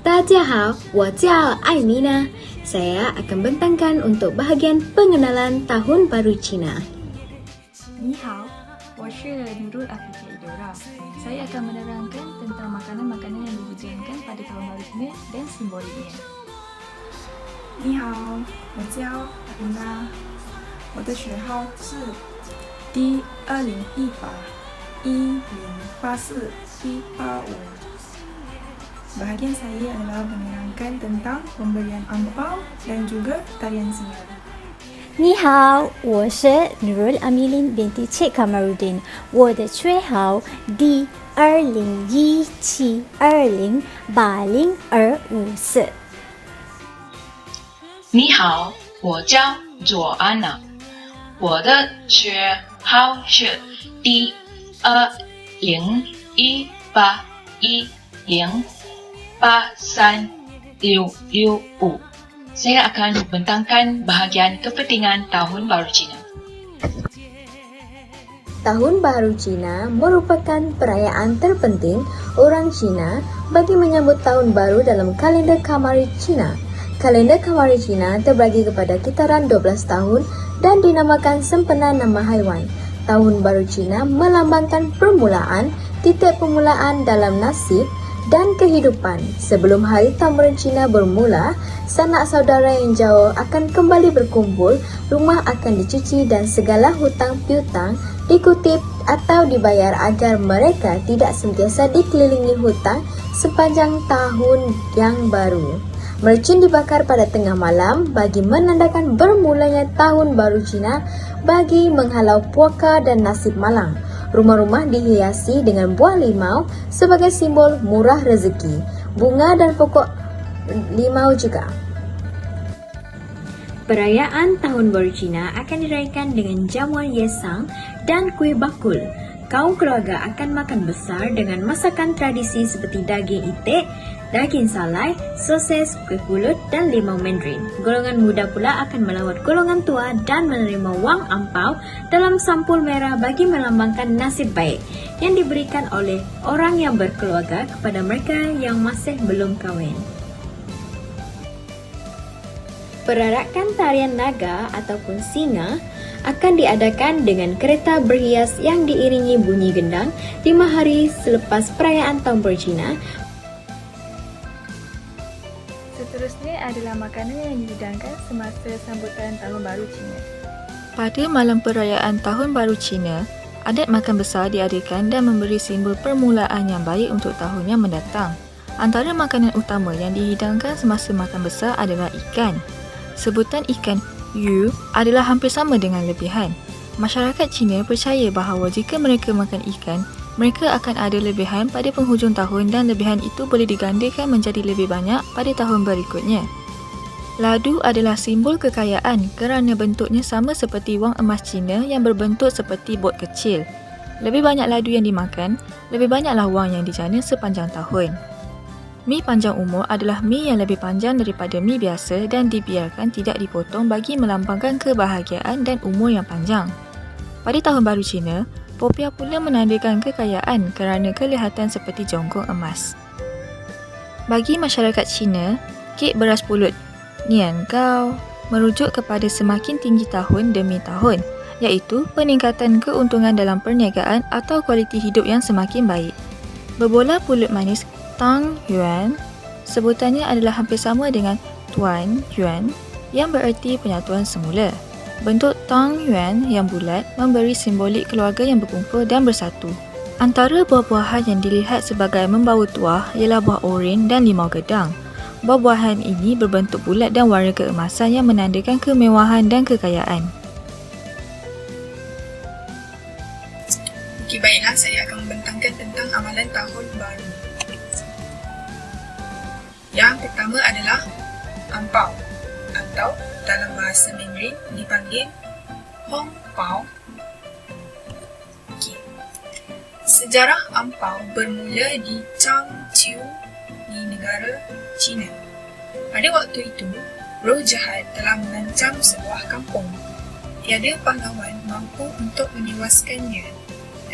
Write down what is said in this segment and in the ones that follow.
Dajiahao, wajia Aimina. Saya akan bentangkan untuk bahagian pengenalan Tahun Baru Cina. 你好，我是 Nurul Afifah Idora. Saya akan menerangkan tentang makanan-makanan yang dihidangkan pada Tahun Baru Cina dan simboliknya. 你好，我叫阿琳娜，我的学号是 D2018-1084-125. Bahagian saya adalah menerangkan tentang pemberian angpau dan juga tarian singa. 你好，我是 Nurul Amilin binti Cik Kamarudin，我的绰号 D2017208024。你好，我叫左安娜，我的学号是D2018-18365。Saya akan membentangkan bahagian kepentingan Tahun Baru Cina. Tahun Baru Cina merupakan perayaan terpenting orang Cina bagi menyambut Tahun Baru dalam kalender Qamari Cina. Kalender Qamari Cina terbagi kepada kitaran 12 tahun dan dinamakan sempena nama haiwan. Tahun Baru Cina melambangkan permulaan, titik permulaan dalam nasib dan kehidupan. Sebelum Hari Tahun Baru Cina bermula, sanak saudara yang jauh akan kembali berkumpul, rumah akan dicuci dan segala hutang piutang dikutip atau dibayar agar mereka tidak sentiasa dikelilingi hutang sepanjang tahun yang baru. Mercun dibakar pada tengah malam bagi menandakan bermulanya Tahun Baru Cina bagi menghalau puaka dan nasib malang. Rumah-rumah dihiasi dengan buah limau sebagai simbol murah rezeki. Bunga dan pokok limau juga. Perayaan Tahun Baru Cina akan dirayakan dengan jamuan yesang dan kuih bakul. Kaum keluarga akan makan besar dengan masakan tradisi seperti daging itik, daging salai, sosis, kuih pulut dan limau mandarin. Golongan muda pula akan melawat golongan tua dan menerima wang ampau dalam sampul merah bagi melambangkan nasib baik yang diberikan oleh orang yang berkeluarga kepada mereka yang masih belum kahwin. Perarakan tarian naga ataupun singa akan diadakan dengan kereta berhias yang diiringi bunyi gendang 5 hari selepas perayaan Tahun Baru Cina. Seterusnya adalah makanan yang dihidangkan semasa sambutan Tahun Baru Cina. Pada malam perayaan Tahun Baru Cina, adat makan besar diadakan dan memberi simbol permulaan yang baik untuk tahun yang mendatang. Antara makanan utama yang dihidangkan semasa makan besar adalah ikan. Sebutan ikan yu adalah hampir sama dengan lebihan. Masyarakat Cina percaya bahawa jika mereka makan ikan, mereka akan ada lebihan pada penghujung tahun dan lebihan itu boleh digandakan menjadi lebih banyak pada tahun berikutnya. Ladu adalah simbol kekayaan kerana bentuknya sama seperti wang emas Cina yang berbentuk seperti bot kecil. Lebih banyak ladu yang dimakan, lebih banyaklah wang yang dijana sepanjang tahun. Mi panjang umur adalah mi yang lebih panjang daripada mi biasa dan dibiarkan tidak dipotong bagi melambangkan kebahagiaan dan umur yang panjang. Pada Tahun Baru Cina, popiah pula menandakan kekayaan kerana kelihatan seperti jongkong emas. Bagi masyarakat Cina, kek beras pulut Nian Gao merujuk kepada semakin tinggi tahun demi tahun, iaitu peningkatan keuntungan dalam perniagaan atau kualiti hidup yang semakin baik. Berbola pulut manis Tang Yuan, sebutannya adalah hampir sama dengan Tuan Yuan yang bererti penyatuan semula. Bentuk Tang Yuan yang bulat memberi simbolik keluarga yang berkumpul dan bersatu. Antara buah-buahan yang dilihat sebagai membawa tuah ialah buah oren dan limau gedang. Buah-buahan ini berbentuk bulat dan warna keemasan yang menandakan kemewahan dan kekayaan. Okey, baiklah, saya akan membentangkan tentang amalan tahun baru. Yang pertama adalah angpau atau dalam bahasa Mandarin dipanggil Hong Pao. Okay. Sejarah angpau bermula di Changqiu di negara China. Pada waktu itu, roh jahat telah mengancam sebuah kampung. Tiada pahlawan mampu untuk menewaskannya.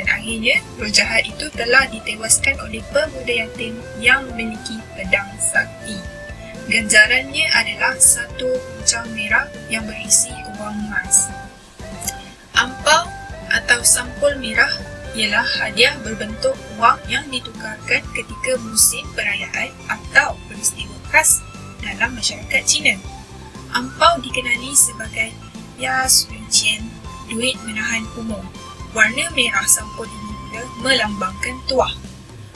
dan akhirnya roh jahat itu telah ditewaskan oleh pemuda yatim yang memiliki pedang sakti. Ganjarannya adalah satu kuncang merah yang berisi wang emas. Ampau atau sampul merah ialah hadiah berbentuk wang yang ditukarkan ketika musim perayaan atau peristiwa khas dalam masyarakat Cina. Ampau dikenali sebagai Ya Sui Qian, duit menahan umum. Warna merah sampul ini pula melambangkan tuah.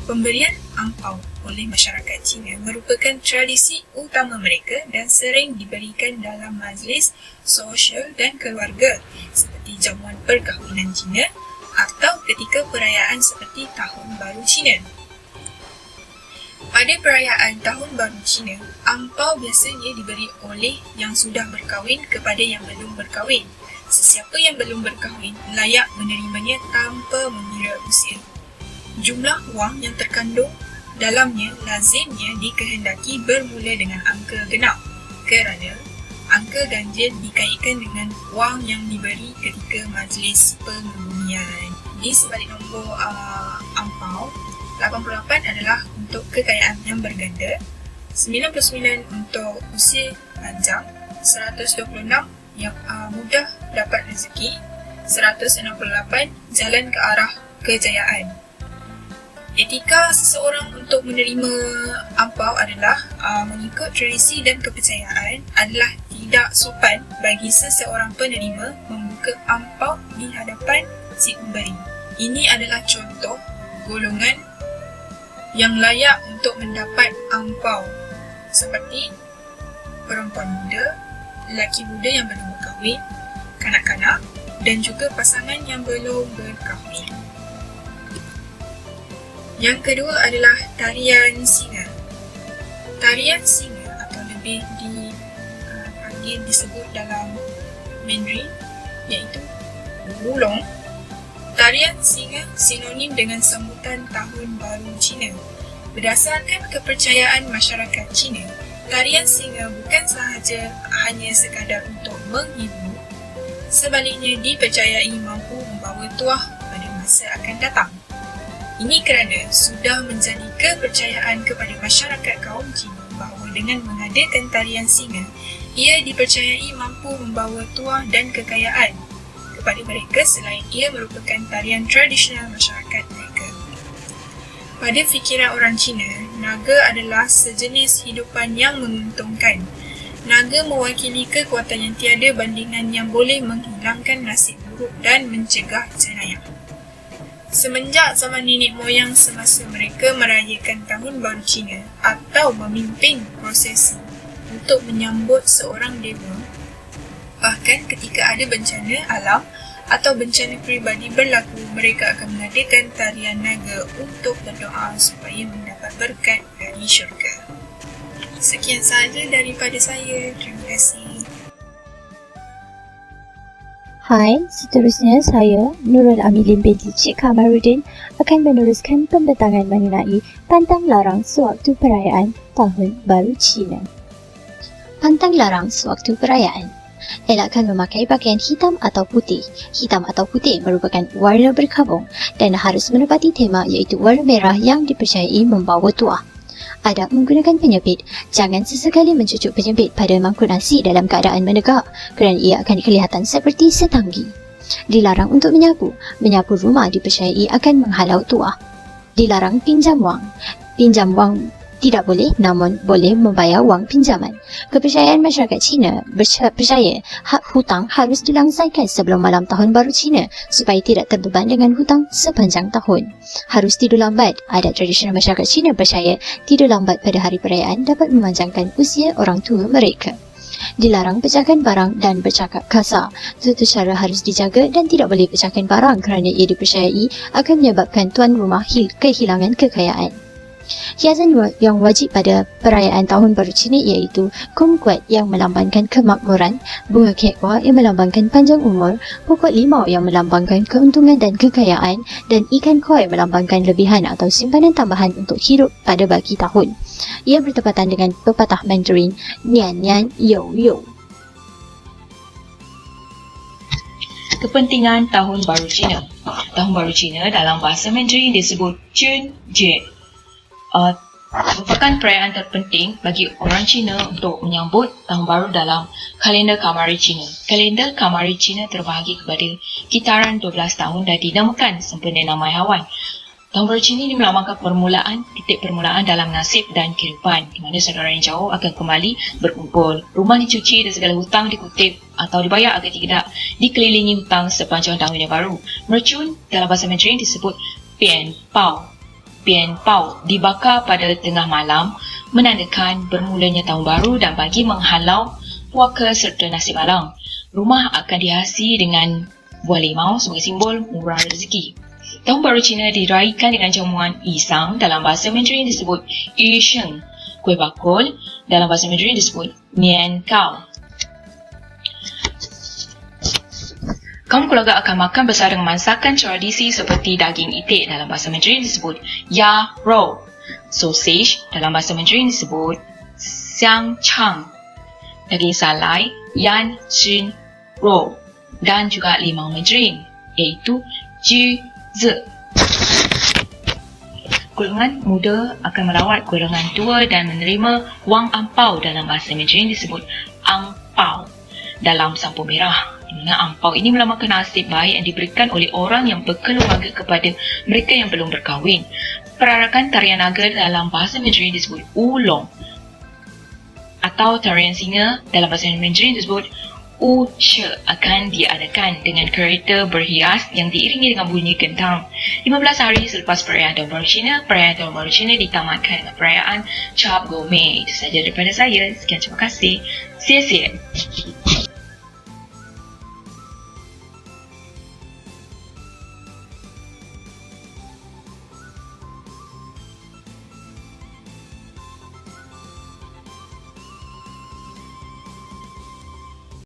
Pemberian ampau oleh masyarakat Cina merupakan tradisi utama mereka dan sering diberikan dalam majlis sosial dan keluarga seperti jamuan perkahwinan Cina atau ketika perayaan seperti Tahun Baru Cina. Pada perayaan Tahun Baru Cina, ampau biasanya diberi oleh yang sudah berkahwin kepada yang belum berkahwin. Sesiapa yang belum berkahwin layak menerimanya tanpa mengira usia. Jumlah wang yang terkandung dalamnya lazimnya dikehendaki bermula dengan angka genap kerana angka ganjil dikaitkan dengan wang yang diberi ketika majlis pengundian. Di sebalik nombor ampau, 88 adalah untuk kekayaan yang berganda, 99 untuk usia panjang, 126 yang mudah dapat rezeki, 168 jalan ke arah kejayaan. Etika seseorang untuk menerima ampau adalah mengikut tradisi dan kepercayaan adalah tidak sopan bagi seseorang penerima membuka ampau di hadapan si pemberi. Ini adalah contoh golongan yang layak untuk mendapat ampau seperti perempuan muda, lelaki muda yang belum berkahwin, kanak-kanak dan juga pasangan yang belum berkahwin. Yang kedua adalah tarian singa. Tarian singa atau lebih disebut dalam Mandarin iaitu wulong. Tarian singa sinonim dengan sambutan Tahun Baru Cina. Berdasarkan kepercayaan masyarakat Cina, tarian singa bukan sahaja hanya sekadar untuk menghibur, sebaliknya dipercayai mampu membawa tuah pada masa akan datang. Ini kerana sudah menjadi kepercayaan kepada masyarakat kaum Cina bahawa dengan mengadakan tarian singa, ia dipercayai mampu membawa tuah dan kekayaan kepada mereka selain ia merupakan tarian tradisional masyarakat mereka. Pada fikiran orang Cina, naga adalah sejenis hidupan yang menguntungkan. Naga mewakili kekuatan yang tiada bandingan yang boleh menghilangkan nasib buruk dan mencegah jenayah. Semenjak zaman nenek moyang semasa mereka merayakan Tahun Baru Cina atau memimpin prosesi untuk menyambut seorang dewa, bahkan ketika ada bencana alam atau bencana peribadi berlaku, mereka akan mengadakan tarian naga untuk berdoa supaya mendapat berkat dari syurga. Sekian sahaja daripada saya. Terima kasih. Hai, seterusnya saya, Nurul Amilin binti Cik Kamarudin akan meneruskan pembentangan mengenai pantang larang sewaktu perayaan Tahun Baru Cina. Pantang larang sewaktu perayaan. Elakkan memakai pakaian hitam atau putih. Hitam atau putih merupakan warna berkabung dan harus menepati tema iaitu warna merah yang dipercayai membawa tuah. Adab menggunakan penyepit. Jangan sesekali mencucuk penyepit pada mangkuk nasi dalam keadaan menegak kerana ia akan kelihatan seperti setanggi. Dilarang untuk menyapu. Menyapu rumah dipercayai akan menghalau tuah. Dilarang pinjam wang. Pinjam wang tidak boleh, namun boleh membayar wang pinjaman. Kepercayaan masyarakat Cina percaya hak hutang harus dilangsaikan sebelum malam Tahun Baru Cina supaya tidak terbeban dengan hutang sepanjang tahun. Harus tidur lambat. Adat tradisional masyarakat Cina percaya tidur lambat pada hari perayaan dapat memanjangkan usia orang tua mereka. Dilarang pecahkan barang dan bercakap kasar. Tata cara harus dijaga dan tidak boleh pecahkan barang kerana ia dipercayai akan menyebabkan tuan rumah kehilangan kekayaan. Hiasan yang wajib pada perayaan Tahun Baru Cina iaitu kumquat yang melambangkan kemakmuran, bunga kekwa yang melambangkan panjang umur, pokok limau yang melambangkan keuntungan dan kekayaan, dan ikan koi melambangkan lebihan atau simpanan tambahan untuk hidup pada baki tahun. Ia bertepatan dengan pepatah Mandarin Nian Nian You You. Kepentingan Tahun Baru Cina. Tahun Baru Cina dalam bahasa Mandarin disebut Chun Jie. Merupakan perayaan terpenting bagi orang Cina untuk menyambut Tahun Baru dalam kalender Kamari Cina. Kalender Kamari Cina terbahagi kepada kitaran 12 tahun dan dinamakan sempena nama haiwan. Tahun Baru Cina ini melambangkan titik permulaan dalam nasib dan kehidupan, di mana saudara yang jauh akan kembali berkumpul. Rumah dicuci dan segala hutang dikutip atau dibayar agar tidak dikelilingi hutang sepanjang tahun yang baru. Mercun dalam bahasa Mandarin disebut Pian Pao. Pian Pao dibakar pada tengah malam menandakan bermulanya tahun baru dan bagi menghalau puaka serta nasib malang. Rumah akan dihiasi dengan buah limau sebagai simbol murah rezeki. Tahun Baru Cina diraihkan dengan jamuan Yisang, dalam bahasa Mandarin disebut Yu Sheng. Kuih bakul dalam bahasa Mandarin disebut Nian Kao. Kaum keluarga akan makan bersama dengan masakan tradisi seperti daging itik, dalam bahasa Mandarin disebut Ya Rou. Sausage dalam bahasa Mandarin disebut Xiang Chang. Daging salai Yan Xin Rou. Dan juga limau Mandarin iaitu Ju Zi. Golongan muda akan melawat golongan tua dan menerima wang ampau, dalam bahasa Mandarin disebut angpau dalam sampul merah. Di mana ampau ini melambangkan nasib baik yang diberikan oleh orang yang berkeluarga kepada mereka yang belum berkahwin. Perarakan tarian naga dalam bahasa Mandarin disebut Ulong, atau tarian singa dalam bahasa Mandarin disebut Wu She akan diadakan dengan kereta berhias yang diiringi dengan bunyi gentang. 15 hari selepas perayaan Tahun Baru Cina, perayaan Tahun Baru Cina ditamatkan dengan perayaan Cap Gome. Itu sahaja daripada saya. Sekian, terima kasih. 谢谢